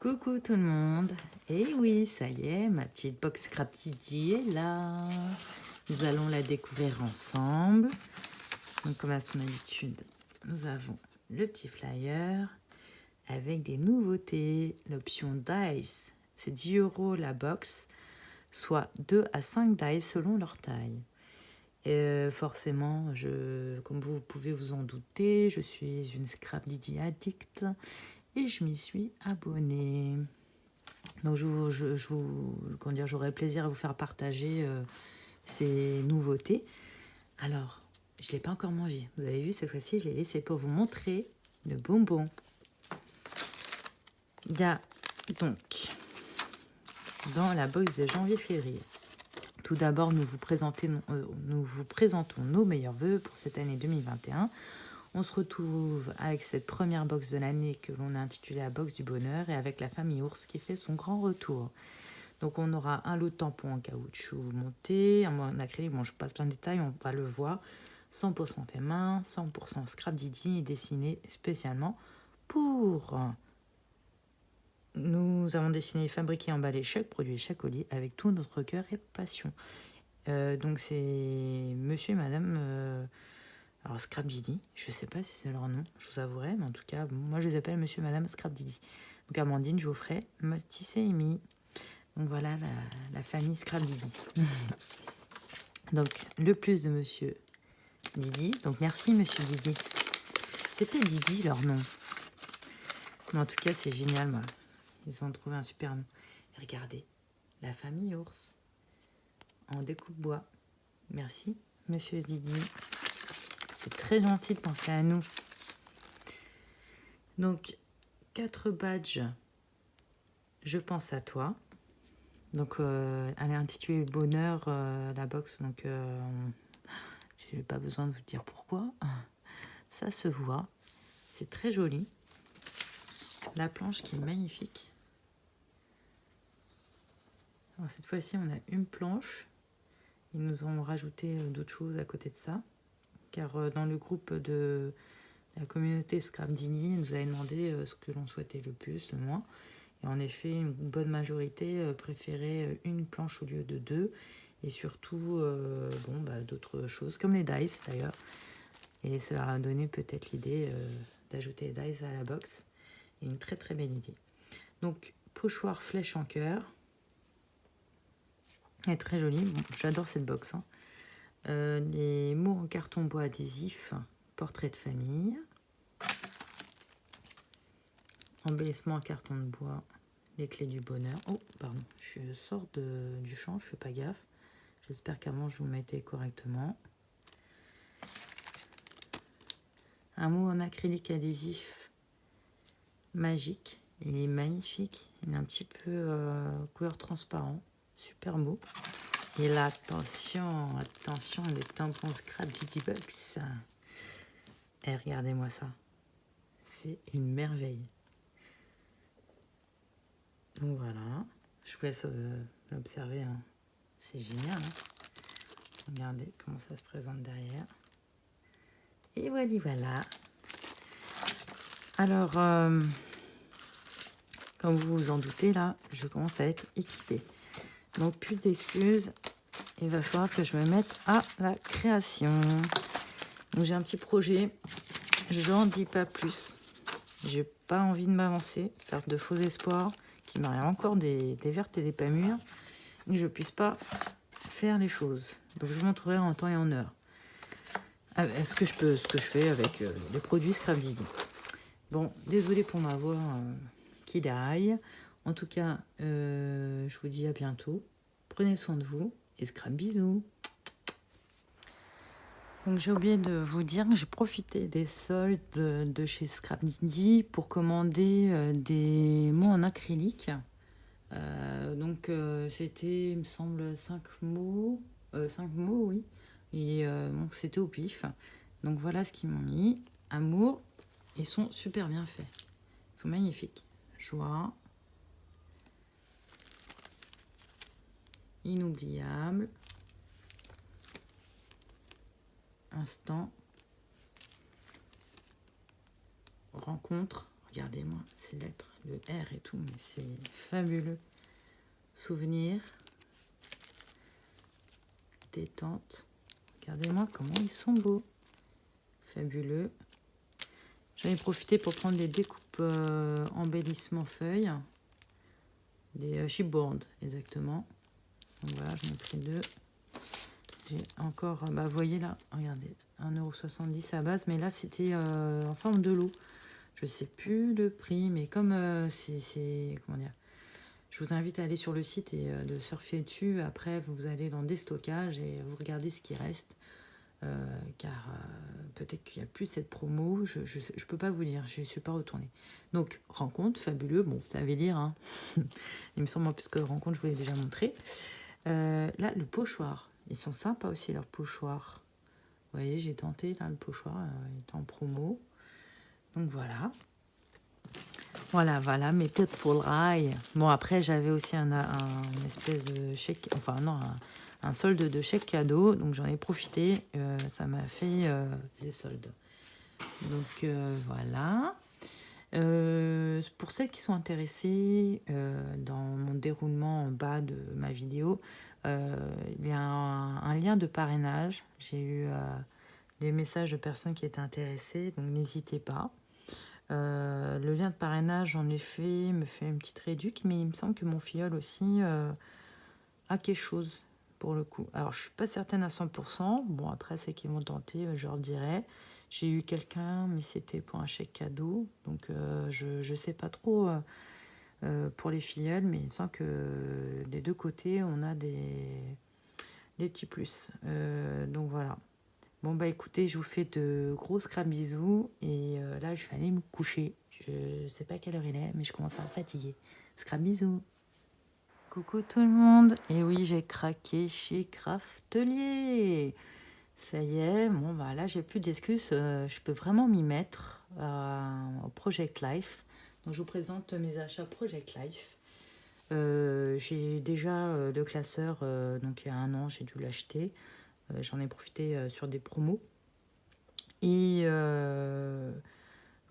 Coucou tout le monde. Et oui, ça y est, ma petite box Scrap Didi est là. Nous allons la découvrir ensemble. Donc comme à son habitude, nous avons le petit flyer avec des nouveautés. L'option Dice, c'est 10 € la box, soit 2 à 5 dice selon leur taille. Et forcément, comme vous pouvez vous en douter, je suis une Scrap Didi addict et je m'y suis abonnée. Donc j'aurai plaisir à vous faire partager ces nouveautés. Alors, je ne l'ai pas encore mangé. Vous avez vu, cette fois-ci, je l'ai laissé pour vous montrer le bonbon. Il y a donc, dans la box de janvier-février, tout d'abord, nous vous présentons nos meilleurs vœux pour cette année 2021. On se retrouve avec cette première box de l'année que l'on a intitulée la box du bonheur et avec la famille ours qui fait son grand retour. Donc on aura un lot de tampons en caoutchouc monté, un acrylique, bon je passe plein de détails, on va le voir. 100% fait main, 100% Scrap Didi et dessiné spécialement pour... Nous avons dessiné, fabriqué, emballé chaque produit et chaque colis avec tout notre cœur et passion. Donc c'est monsieur et madame... alors Scrap Didi, je ne sais pas si c'est leur nom, je vous avouerai, mais en tout cas, moi je les appelle monsieur et madame Scrap Didi. Donc Amandine, Geoffrey, Mathis et Amy. Donc voilà la famille Scrap Didi. Donc le plus de monsieur Didi. Donc merci monsieur Didi. C'est peut-être Didi leur nom. Mais en tout cas c'est génial, moi. Ils ont trouvé un super nom. Et regardez, la famille ours en découpe bois. Merci monsieur Didi. C'est très gentil de penser à nous. Donc 4 badges. Je pense à toi. Donc elle est intitulée Bonheur, la box. Donc j'ai pas besoin de vous dire pourquoi. Ça se voit. C'est très joli. La planche qui est magnifique. Alors cette fois-ci, on a une planche. Ils nous ont rajouté d'autres choses à côté de ça. Car dans le groupe de la communauté Scrap Didi, ils nous avaient demandé ce que l'on souhaitait le plus, le moins. Et en effet, une bonne majorité préférait une planche au lieu de 2. Et surtout, d'autres choses, comme les dice d'ailleurs. Et ça leur a donné peut-être l'idée d'ajouter les dice à la box. Et une très très belle idée. Donc, pochoir flèche en cœur. Elle est très jolie. Bon, j'adore cette box. Les mots en carton bois adhésif. Portrait de famille. Embellissement en carton de bois. Les clés du bonheur. Oh, pardon. Je sors du champ. Je fais pas gaffe. J'espère qu'avant, je vous mettais correctement. Un mot en acrylique adhésif magique. Il est magnifique. Il est un petit peu couleur transparent. Super beau. Et là, attention, les tampons Scrap Didi Box. Et regardez-moi ça. C'est une merveille. Donc voilà. Je vous laisse l'observer. Hein. C'est génial. Hein. Regardez comment ça se présente derrière. Et voilà. Alors, comme vous vous en doutez, là, je commence à être équipée. Donc, plus d'excuses. Il va falloir que je me mette à la création. Donc, j'ai un petit projet. Je n'en dis pas plus. J'ai pas envie de m'avancer, faire de faux espoirs, qu'il m'arrive encore des vertes et des pas mûres, et que je puisse pas faire les choses. Donc, je vous montrerai en temps et en heure. Ce que je fais avec les produits Scrap Didi. Bon, désolé pour ma voix qui daille. En tout cas, je vous dis à bientôt. Prenez soin de vous et Scrap bisous. Donc j'ai oublié de vous dire que j'ai profité des soldes de chez Scrap Didi pour commander des mots en acrylique. C'était, il me semble, 5 mots. 5 mots, oui. Et donc c'était au pif. Donc voilà ce qu'ils m'ont mis. Amour. Ils sont super bien faits. Ils sont magnifiques. Joie. Inoubliable. Instant. Rencontre. regardez-moi ces lettres, le R et tout, mais c'est fabuleux. Souvenir, détente. Regardez-moi comment ils sont beaux. Fabuleux. J'en ai profité pour prendre des découpes embellissement feuilles. Des chipboards, exactement. Donc voilà, j'en ai pris 2. J'ai encore, vous voyez là, regardez, 1,70 € à base, mais là c'était en forme de lot. Je sais plus le prix, mais comme comment dire, je vous invite à aller sur le site et de surfer dessus. Après, vous allez dans déstockage et vous regardez ce qui reste. Car peut-être qu'il n'y a plus cette promo, je peux pas vous dire, je ne suis pas retournée. Donc, rencontre, fabuleux, bon, vous savez lire, hein. Il me semble en plus que rencontre, je vous l'ai déjà montré. Là, le pochoir, ils sont sympas aussi, leurs pochoirs. Vous voyez, j'ai tenté, là, le pochoir, il est en promo. Donc, voilà. Voilà, mes Pitful Eye. Bon, après, j'avais aussi une espèce de chèque, enfin, non, un solde de chèque cadeau, donc j'en ai profité, ça m'a fait les soldes. Donc voilà. Pour celles qui sont intéressées dans mon déroulement en bas de ma vidéo, il y a un lien de parrainage. J'ai eu des messages de personnes qui étaient intéressées, donc n'hésitez pas. Le lien de parrainage, j'en ai fait, me fait une petite réduc, mais il me semble que mon filleul aussi a quelque chose pour le coup. Alors, je suis pas certaine à 100%. Bon, après, c'est qu'ils vont tenter, je leur dirai. J'ai eu quelqu'un, mais c'était pour un chèque cadeau. Donc, je sais pas trop pour les filleuls, mais il me semble que des deux côtés, on a des petits plus. Donc, voilà. Bon, bah écoutez, je vous fais de gros scrap bisous. Et là, je vais aller me coucher. Je sais pas quelle heure il est, mais je commence à me fatiguer. Scrap bisous. Coucou tout le monde. Et oui, j'ai craqué chez Craftelier. Ça y est, bon bah là j'ai plus d'excuses, je peux vraiment m'y mettre au Project Life. Donc je vous présente mes achats Project Life. J'ai déjà le classeur, donc il y a 1 an j'ai dû l'acheter. J'en ai profité sur des promos. Et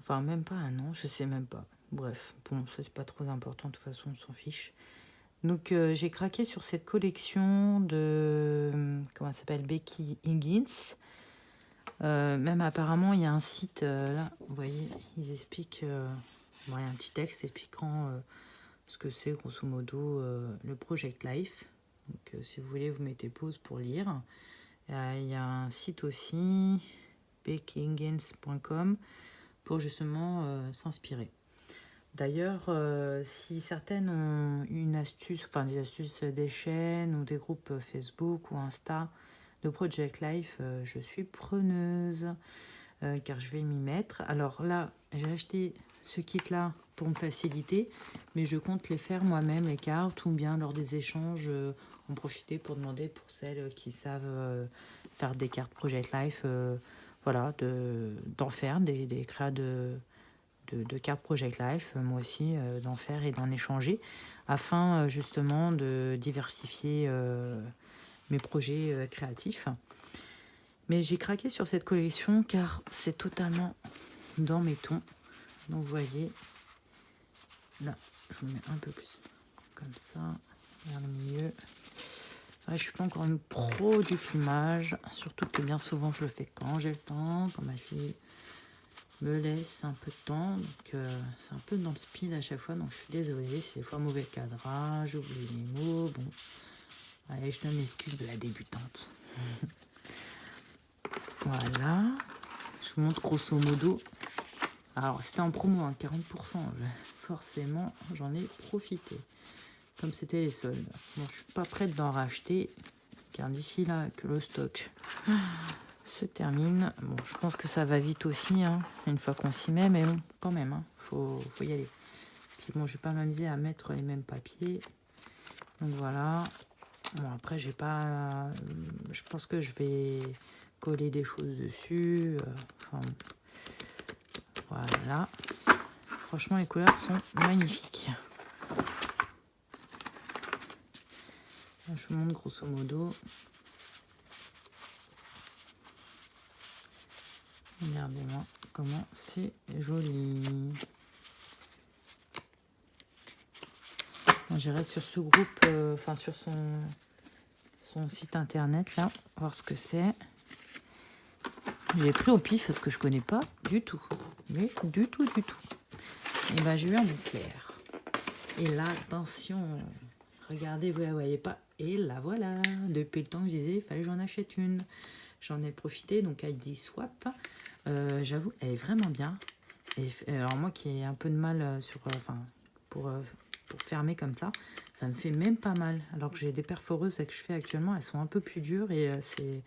enfin même pas 1 an, je sais même pas. Bref, bon ça c'est pas trop important, de toute façon on s'en fiche. Donc j'ai craqué sur cette collection de, comment ça s'appelle, Becky Higgins. Même apparemment il y a un site, là, vous voyez, ils expliquent, bon, il y a un petit texte expliquant ce que c'est grosso modo le Project Life. Donc si vous voulez, vous mettez pause pour lire. Il y a un site aussi, beckyhiggins.com, pour justement s'inspirer. D'ailleurs, si certaines ont une astuce, enfin des astuces des chaînes ou des groupes Facebook ou Insta de Project Life, je suis preneuse car je vais m'y mettre. Alors là, j'ai acheté ce kit-là pour me faciliter, mais je compte les faire moi-même, les cartes, ou bien lors des échanges, en profiter pour demander pour celles qui savent faire des cartes Project Life, voilà, d'en faire des créas de cartes Project Life, moi aussi, d'en faire et d'en échanger, afin justement de diversifier mes projets créatifs. Mais j'ai craqué sur cette collection car c'est totalement dans mes tons. Donc vous voyez, là, je vous mets un peu plus comme ça, vers le milieu. Ouais, je suis pas encore une pro du filmage, surtout que bien souvent je le fais quand j'ai le temps, quand ma fille me laisse un peu de temps, donc c'est un peu dans le speed à chaque fois, donc je suis désolée, c'est des fois mauvais cadrage, j'oublie les mots, bon, allez, je donne l'excuse de la débutante. Voilà, je vous montre grosso modo, alors c'était en promo, hein, 40%, forcément j'en ai profité, comme c'était les soldes. Bon, je suis pas prête d'en racheter, car d'ici là que le stock se termine. Bon, je pense que ça va vite aussi, hein, une fois qu'on s'y met, mais bon, quand même, hein, faut y aller. Puis bon, je vais pas m'amuser à mettre les mêmes papiers. Donc voilà. Bon, après, j'ai pas... je pense que je vais coller des choses dessus. Enfin, voilà. Franchement, les couleurs sont magnifiques. Là, je vous montre grosso modo. Regardez-moi comment c'est joli. J'irai sur ce groupe, enfin sur son site internet là, voir ce que c'est. J'ai pris au pif parce que je connais pas du tout. Mais du tout. Et ben j'ai eu un éclair. Et là, attention, regardez, vous la voyez pas. Et là voilà, depuis le temps que je disais, il fallait que j'en achète une. J'en ai profité, donc ID Swap. J'avoue, elle est vraiment bien. Et alors moi qui ai un peu de mal pour fermer comme ça me fait même pas mal. Alors que j'ai des perforeuses que je fais actuellement, elles sont un peu plus dures et c'est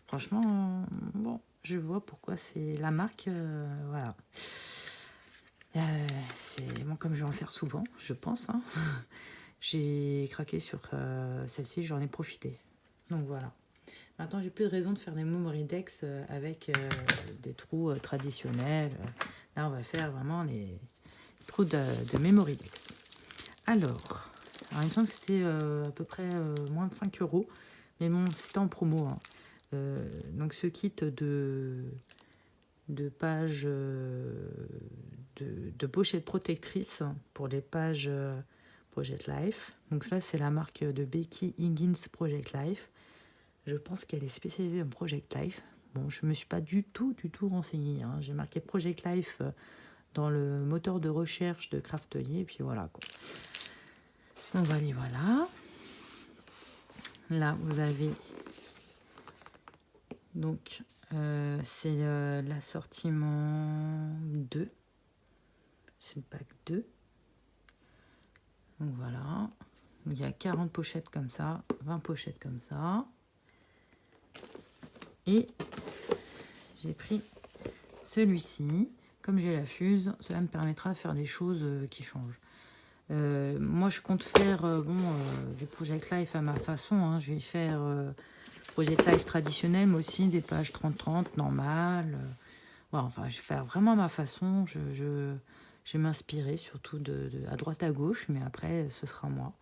franchement, bon, je vois pourquoi c'est la marque, voilà. C'est bon, comme je vais en faire souvent, je pense. Hein. J'ai craqué sur celle-ci, j'en ai profité. Donc voilà. Maintenant, j'ai plus de raison de faire des memory decks avec des trous traditionnels. Là, on va faire vraiment les trous de memory decks. Alors, il me semble que c'était à peu près moins de 5 €. Mais bon, c'était en promo. Hein. Donc, ce kit de pages de pochettes protectrices pour les pages Project Life. Donc, ça, c'est la marque de Becky Higgins Project Life. Je pense qu'elle est spécialisée en Project Life. Bon, je ne me suis pas du tout renseignée. Hein. J'ai marqué Project Life dans le moteur de recherche de Craftelier. Et puis voilà, quoi. Donc voilà. Là, vous avez... Donc, c'est l'assortiment 2. C'est le pack 2. Donc voilà. Il y a 40 pochettes comme ça, 20 pochettes comme ça. Et j'ai pris celui-ci. Comme j'ai la fuse, cela me permettra de faire des choses qui changent. Moi, je compte faire du Project Life à ma façon. Hein. Je vais faire Project Life traditionnel, mais aussi des pages 30-30 normales. Voilà, enfin, je vais faire vraiment à ma façon. Je vais m'inspirer surtout à droite à gauche, mais après, ce sera moi.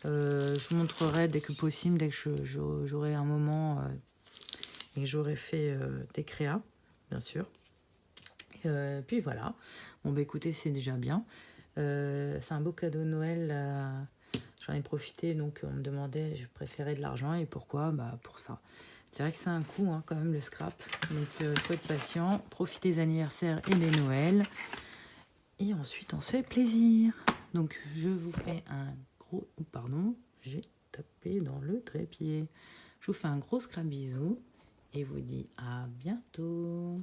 Je vous montrerai dès que possible, dès que j'aurai un moment et que j'aurai fait des créas, bien sûr. Puis voilà. Bon, bah écoutez, c'est déjà bien. C'est un beau cadeau de Noël. J'en ai profité, donc on me demandait, je préférais de l'argent. Et pourquoi? Bah pour ça. C'est vrai que c'est un coût, hein, quand même, le scrap. Donc il faut être patient, profiter des anniversaires et des Noëls. Et ensuite, on se fait plaisir. Donc je vous fais un gros... Pardon, j'ai tapé dans le trépied. Je vous fais un gros scrap bisou et vous dis à bientôt.